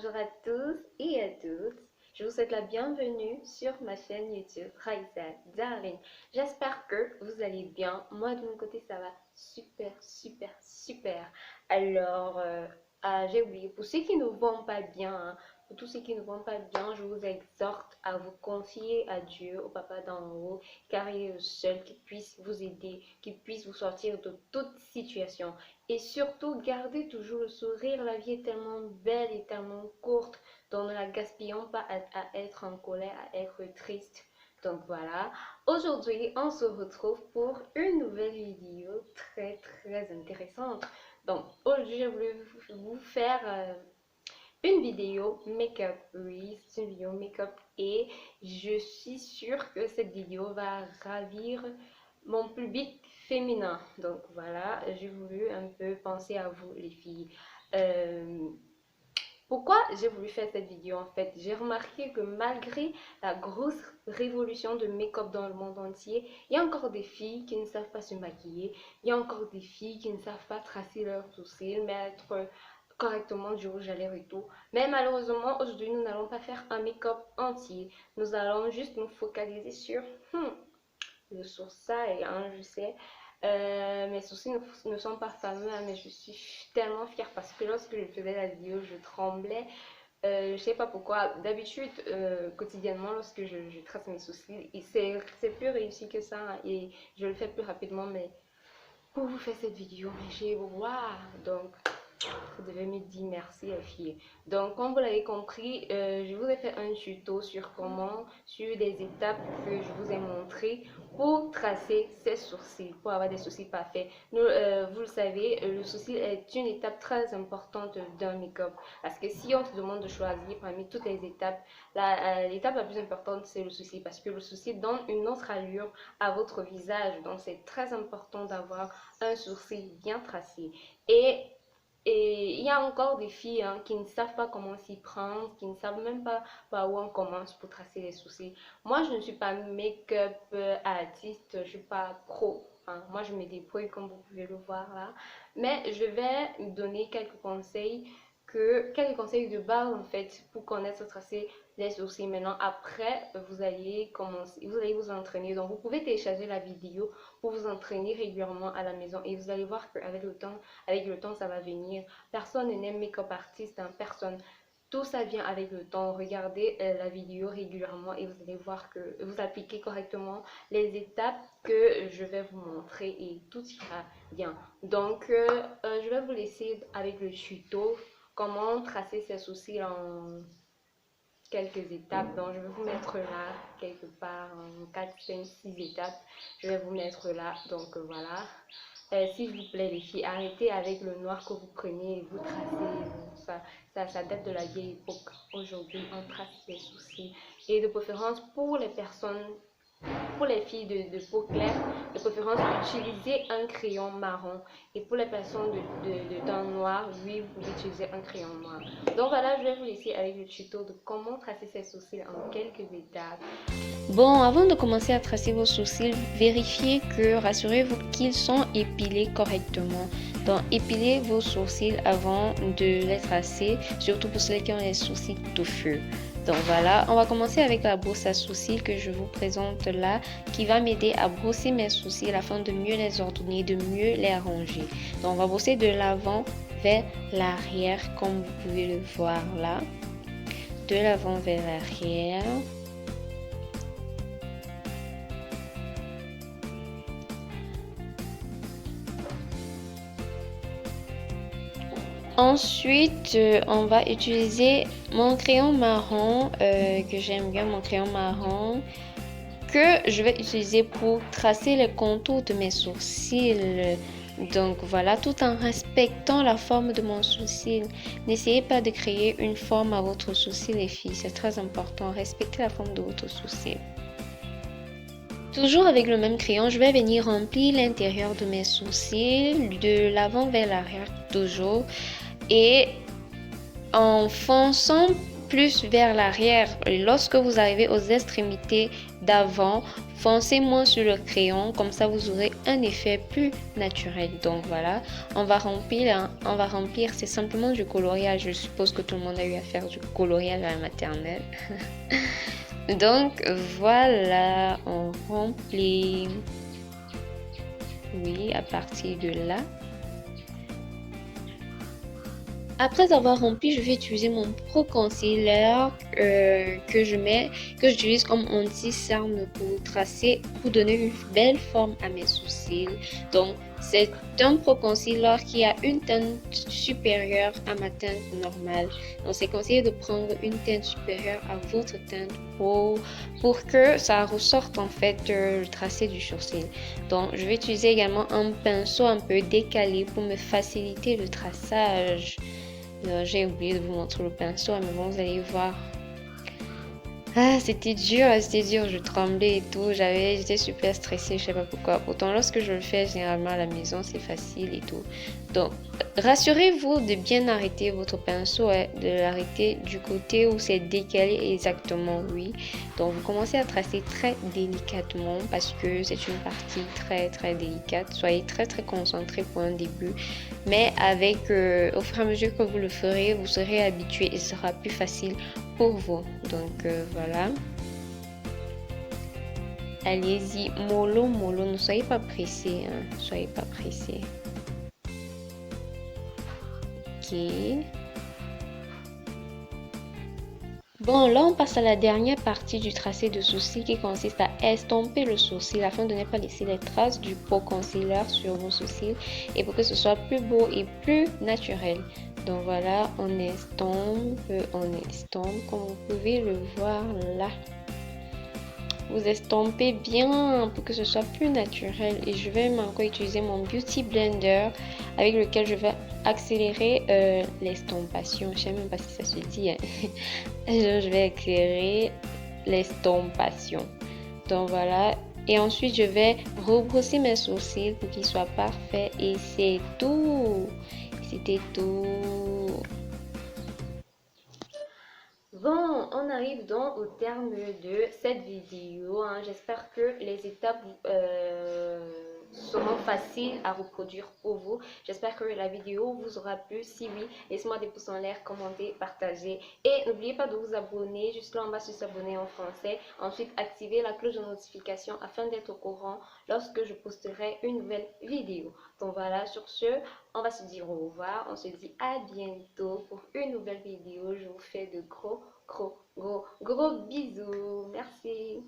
Bonjour à tous et à toutes. Je vous souhaite la bienvenue sur ma chaîne YouTube Raïssa Darling. J'espère que vous allez bien. Moi de mon côté ça va super. Alors j'ai oublié, pour ceux qui ne vont pas bien, pour tous ceux qui ne vont pas bien, je vous exhorte à vous confier à Dieu, au Papa d'en haut, car il est le seul qui puisse vous aider, qui puisse vous sortir de toute situation. Et surtout, gardez toujours le sourire. La vie est tellement belle et tellement courte. Donc, ne la gaspillons pas à être en colère, à être triste. Donc voilà, aujourd'hui on se retrouve pour une nouvelle vidéo très intéressante. Donc aujourd'hui j'ai voulu vous faire une vidéo make-up. Oui, c'est une vidéo make-up et je suis sûre que cette vidéo va ravir mon public féminin. Donc voilà, j'ai voulu un peu penser à vous les filles. Euh, Pourquoi j'ai voulu faire cette vidéo en fait? J'ai remarqué que malgré la grosse révolution de make-up dans le monde entier, il y a encore des filles qui ne savent pas se maquiller, il y a encore des filles qui ne savent pas tracer leurs sourcils, mettre correctement du rouge à lèvres et tout. Mais malheureusement, aujourd'hui, nous n'allons pas faire un make-up entier. Nous allons juste nous focaliser sur le sourcil, hein, je sais. Mes sourcils ne sont pas fameux, hein, mais je suis tellement fière parce que lorsque je faisais la vidéo, je tremblais. Je sais pas pourquoi. D'habitude, quotidiennement, lorsque je trace mes sourcils, c'est plus réussi que ça, hein, et je le fais plus rapidement. Mais pour vous faire cette vidéo, j'ai waouh! Donc, vous devez me dire merci les filles. Donc comme vous l'avez compris, je vous ai fait un tuto sur comment, sur des étapes que je vous ai montré pour tracer ses sourcils, pour avoir des sourcils parfaits. Vous le savez, le sourcil est une étape très importante d'un make-up, parce que si on se demande de choisir parmi toutes les étapes, l'étape la plus importante c'est le sourcil, parce que le sourcil donne une autre allure à votre visage. Donc c'est très important d'avoir un sourcil bien tracé. Et il y a encore des filles, hein, qui ne savent pas comment s'y prendre, qui ne savent même pas par où on commence pour tracer les sourcils. Moi, je ne suis pas make-up artiste, je ne suis pas pro, hein. Moi, je me débrouille comme vous pouvez le voir là. Mais je vais donner quelques conseils de base en fait pour connaître tracer les sourcils. Maintenant, après, vous allez commencer, vous allez vous entraîner. Donc, vous pouvez télécharger la vidéo pour vous entraîner régulièrement à la maison et vous allez voir qu'avec le temps, ça va venir. Personne n'est make-up artiste, hein, personne. Tout ça vient avec le temps. Regardez la vidéo régulièrement et vous allez voir que vous appliquez correctement les étapes que je vais vous montrer et tout ira bien. Donc, je vais vous laisser avec le tuto comment tracer ses sourcils en quelques étapes. Donc, je vais vous mettre là, quelque part, en 4, 5, 6 étapes. Je vais vous mettre là. Donc, voilà. S'il vous plaît, les filles, arrêtez avec le noir que vous prenez et vous tracez. Ça date de la vieille époque. Aujourd'hui, on trace les sourcils. Et de préférence, pour les filles de peau claire, de préférence, utilisez un crayon marron. Et pour les personnes de teint noir, oui, vous pouvez utiliser un crayon noir. Donc voilà, je vais vous laisser avec le tuto de comment tracer ses sourcils en quelques étapes. Bon, avant de commencer à tracer vos sourcils, rassurez-vous qu'ils sont épilés correctement. Donc, épilez vos sourcils avant de les tracer, surtout pour ceux qui ont les sourcils touffus. Donc voilà, on va commencer avec la brosse à sourcils que je vous présente là, qui va m'aider à brosser mes sourcils afin de mieux les ordonner, de mieux les ranger. Donc on va brosser de l'avant vers l'arrière, comme vous pouvez le voir là. De l'avant vers l'arrière. Ensuite, on va utiliser mon crayon marron, que j'aime bien, mon crayon marron, que je vais utiliser pour tracer les contours de mes sourcils. Donc voilà, tout en respectant la forme de mon sourcil. N'essayez pas de créer une forme à votre sourcil, les filles, c'est très important. Respectez la forme de votre sourcil. Toujours avec le même crayon, je vais venir remplir l'intérieur de mes sourcils, de l'avant vers l'arrière toujours. Et en fonçant plus vers l'arrière. Lorsque vous arrivez aux extrémités d'avant, foncez moins sur le crayon, comme ça vous aurez un effet plus naturel. Donc voilà, on va remplir, c'est simplement du coloriage. Je suppose que tout le monde a eu à faire du coloriage à la maternelle. Donc voilà, on remplit. Oui, à partir de là. Après avoir rempli, je vais utiliser mon Pro Concealer que j'utilise comme anti-cerne pour tracer, pour donner une belle forme à mes sourcils. Donc, c'est un Pro Concealer qui a une teinte supérieure à ma teinte normale. Donc, c'est conseillé de prendre une teinte supérieure à votre teinte pour que ça ressorte en fait le tracé du sourcil. Donc, je vais utiliser également un pinceau un peu décalé pour me faciliter le traçage. J'ai oublié de vous montrer le pinceau, mais bon, vous allez voir. Ah, c'était dur, je tremblais et tout, j'étais super stressée, je sais pas pourquoi. Pourtant, lorsque je le fais généralement à la maison, c'est facile et tout. Donc, rassurez-vous de bien arrêter votre pinceau, de l'arrêter du côté où c'est décalé exactement, oui. Donc, vous commencez à tracer très délicatement parce que c'est une partie très très délicate. Soyez très très concentré pour un début, mais avec au fur et à mesure que vous le ferez, vous serez habitué et ce sera plus facile pour vous. Donc voilà, allez-y mollo mollo, ne soyez pas pressés, hein. Soyez pas pressés. Ok, bon, là on passe à la dernière partie du tracé de sourcil qui consiste à estomper le sourcil afin de ne pas laisser les traces du Pro Concealer sur vos sourcils et pour que ce soit plus beau et plus naturel. Donc voilà, on estompe, comme vous pouvez le voir là. Vous estompez bien pour que ce soit plus naturel et je vais encore utiliser mon Beauty Blender avec lequel je vais accélérer l'estompation. Je sais même pas si ça se dit, hein. Je vais accélérer l'estompation. Donc voilà. Et ensuite, je vais rebrosser mes sourcils pour qu'ils soient parfaits. Et c'est tout. C'était tout. Bon, on arrive donc au terme de cette vidéo, hein. J'espère que les étapes seront faciles à reproduire pour vous. J'espère que la vidéo vous aura plu. Si oui, laissez-moi des pouces en l'air, commentez, partagez. Et n'oubliez pas de vous abonner juste là en bas sur s'abonner en français. Ensuite, activez la cloche de notification afin d'être au courant lorsque je posterai une nouvelle vidéo. Donc voilà, sur ce, on va se dire au revoir. On se dit à bientôt pour une nouvelle vidéo. Je vous fais de gros bisous. Merci.